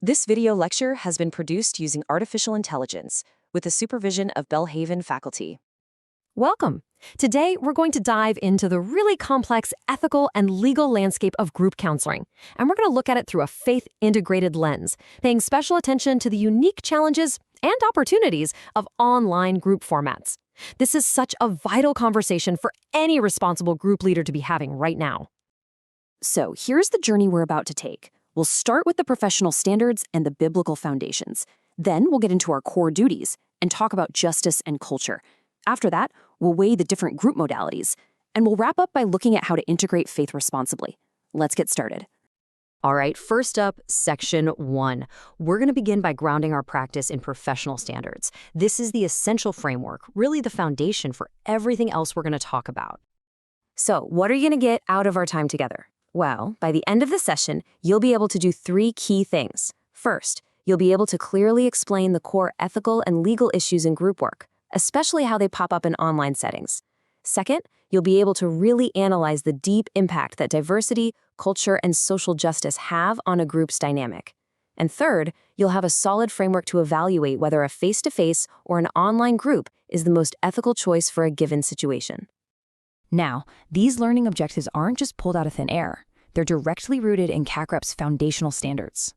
This video lecture has been produced using artificial intelligence with the supervision of Belhaven faculty. Welcome. Today, we're going to dive into the really complex ethical and legal landscape of group counseling, and we're going to look at it through a faith-integrated lens, paying special attention to the unique challenges and opportunities of online group formats. This is such a vital conversation for any responsible group leader to be having right now. So here's the journey we're about to take. We'll start with the professional standards and the biblical foundations. Then we'll get into our core duties and talk about justice and culture. After that, we'll weigh the different group modalities, and we'll wrap up by looking at how to integrate faith responsibly. Let's get started. All right, first up, Section 1. We're going to begin by grounding our practice in professional standards. This is the essential framework, really the foundation for everything else we're going to talk about. So, what are you going to get out of our time together? Well, by the end of the session, you'll be able to do 3 key things. First, you'll be able to clearly explain the core ethical and legal issues in group work, especially how they pop up in online settings. Second, you'll be able to really analyze the deep impact that diversity, culture, and social justice have on a group's dynamic. And third, you'll have a solid framework to evaluate whether a face-to-face or an online group is the most ethical choice for a given situation. Now, these learning objectives aren't just pulled out of thin air. They're directly rooted in CACREP's foundational standards.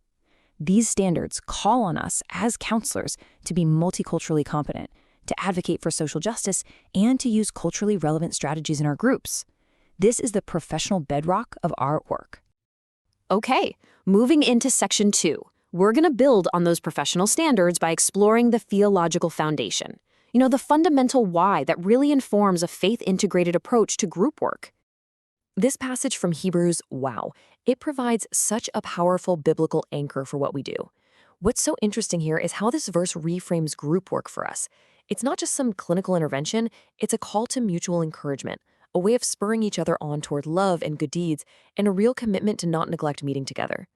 These standards call on us as counselors to be multiculturally competent, to advocate for social justice, and to use culturally relevant strategies in our groups. This is the professional bedrock of our work. Okay, moving into Section 2. We're going to build on those professional standards by exploring the theological foundation. The fundamental why that really informs a faith-integrated approach to group work. This passage from Hebrews, wow, it provides such a powerful biblical anchor for what we do. What's so interesting here is how this verse reframes group work for us. It's not just some clinical intervention, it's a call to mutual encouragement, a way of spurring each other on toward love and good deeds, and a real commitment to not neglect meeting together.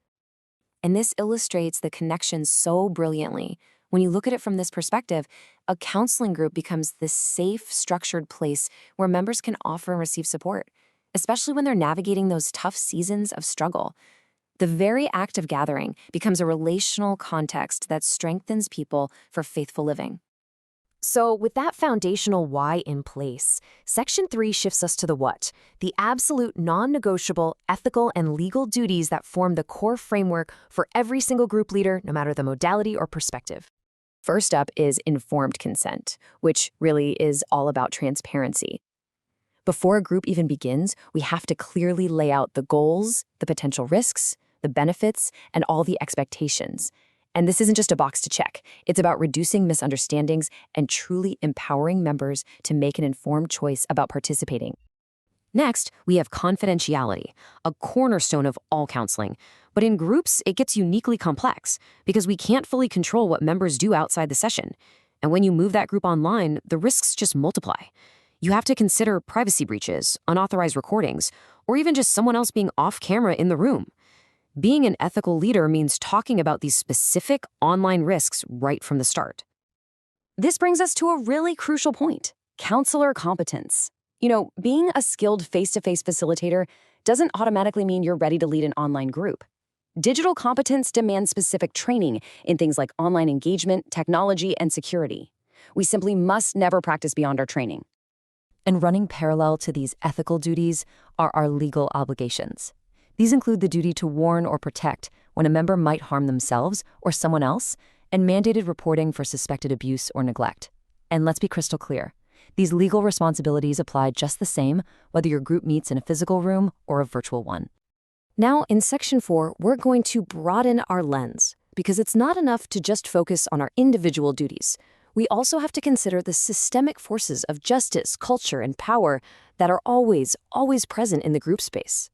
And this illustrates the connection so brilliantly. When you look at it from this perspective, a counseling group becomes this safe, structured place where members can offer and receive support, especially when they're navigating those tough seasons of struggle. The very act of gathering becomes a relational context that strengthens people for faithful living. So with that foundational why in place, Section 3 shifts us to the what, the absolute non-negotiable ethical and legal duties that form the core framework for every single group leader, no matter the modality or perspective. First up is informed consent, which really is all about transparency. Before a group even begins, we have to clearly lay out the goals, the potential risks, the benefits, and all the expectations. And this isn't just a box to check. It's about reducing misunderstandings and truly empowering members to make an informed choice about participating. Next, we have confidentiality, a cornerstone of all counseling. But in groups, it gets uniquely complex because we can't fully control what members do outside the session. And when you move that group online, the risks just multiply. You have to consider privacy breaches, unauthorized recordings, or even just someone else being off camera in the room. Being an ethical leader means talking about these specific online risks right from the start. This brings us to a really crucial point, counselor competence. Being a skilled face-to-face facilitator doesn't automatically mean you're ready to lead an online group. Digital competence demands specific training in things like online engagement, technology, and security. We simply must never practice beyond our training. And running parallel to these ethical duties are our legal obligations. These include the duty to warn or protect when a member might harm themselves or someone else, and mandated reporting for suspected abuse or neglect. And let's be crystal clear. These legal responsibilities apply just the same whether your group meets in a physical room or a virtual one. Now, in Section 4, we're going to broaden our lens, because it's not enough to just focus on our individual duties. We also have to consider the systemic forces of justice, culture, and power that are always present in the group space.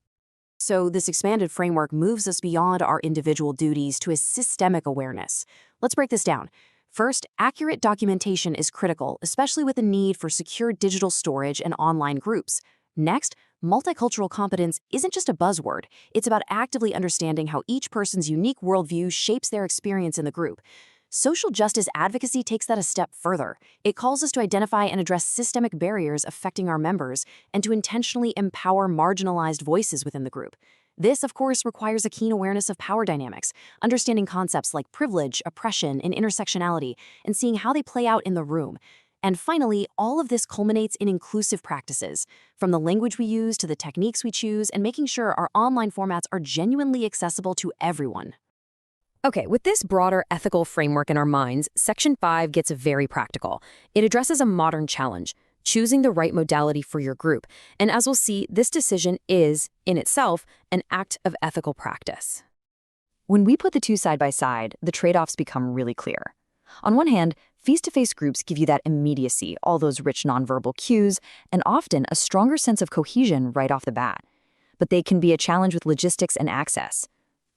So this expanded framework moves us beyond our individual duties to a systemic awareness. Let's break this down. First, accurate documentation is critical, especially with the need for secure digital storage and online groups. Next, multicultural competence isn't just a buzzword. It's about actively understanding how each person's unique worldview shapes their experience in the group. Social justice advocacy takes that a step further. It calls us to identify and address systemic barriers affecting our members and to intentionally empower marginalized voices within the group. This, of course, requires a keen awareness of power dynamics, understanding concepts like privilege, oppression, and intersectionality, and seeing how they play out in the room. And finally, all of this culminates in inclusive practices, from the language we use to the techniques we choose, and making sure our online formats are genuinely accessible to everyone. Okay, with this broader ethical framework in our minds, Section 5 gets very practical. It addresses a modern challenge, choosing the right modality for your group. And as we'll see, this decision is, in itself, an act of ethical practice. When we put the two side by side, the trade-offs become really clear. On one hand, face-to-face groups give you that immediacy, all those rich nonverbal cues, and often a stronger sense of cohesion right off the bat. But they can be a challenge with logistics and access.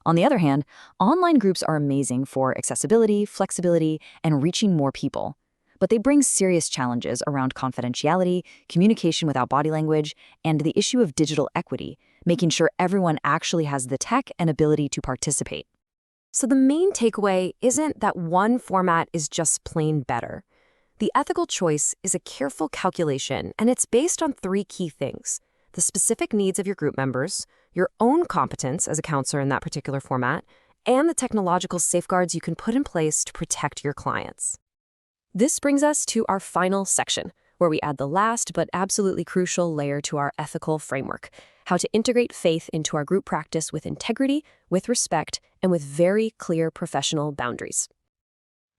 On the other hand, online groups are amazing for accessibility, flexibility, and reaching more people. But they bring serious challenges around confidentiality, communication without body language, and the issue of digital equity, making sure everyone actually has the tech and ability to participate. So the main takeaway isn't that one format is just plain better. The ethical choice is a careful calculation, and it's based on three key things: the specific needs of your group members, your own competence as a counselor in that particular format, and the technological safeguards you can put in place to protect your clients. This brings us to our final section, where we add the last but absolutely crucial layer to our ethical framework: how to integrate faith into our group practice with integrity, with respect, and with very clear professional boundaries.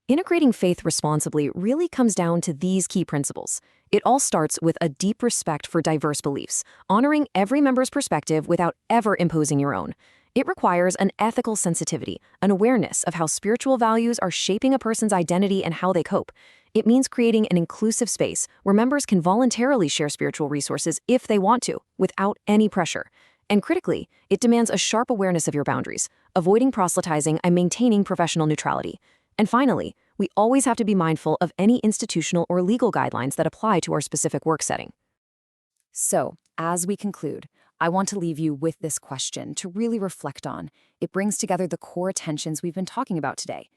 Integrating faith responsibly really comes down to these key principles. It all starts with a deep respect for diverse beliefs, honoring every member's perspective without ever imposing your own. It requires an ethical sensitivity, an awareness of how spiritual values are shaping a person's identity and how they cope. It means creating an inclusive space where members can voluntarily share spiritual resources if they want to, without any pressure. And critically, it demands a sharp awareness of your boundaries, avoiding proselytizing and maintaining professional neutrality. And finally, we always have to be mindful of any institutional or legal guidelines that apply to our specific work setting. So, as we conclude, I want to leave you with this question to really reflect on. It brings together the core tensions we've been talking about today.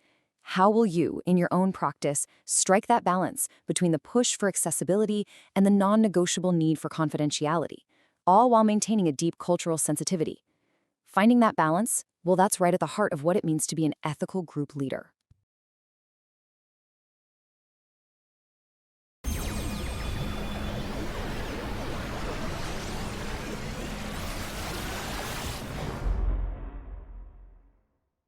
How will you, in your own practice, strike that balance between the push for accessibility and the non-negotiable need for confidentiality, all while maintaining a deep cultural sensitivity? Finding that balance, well, that's right at the heart of what it means to be an ethical group leader.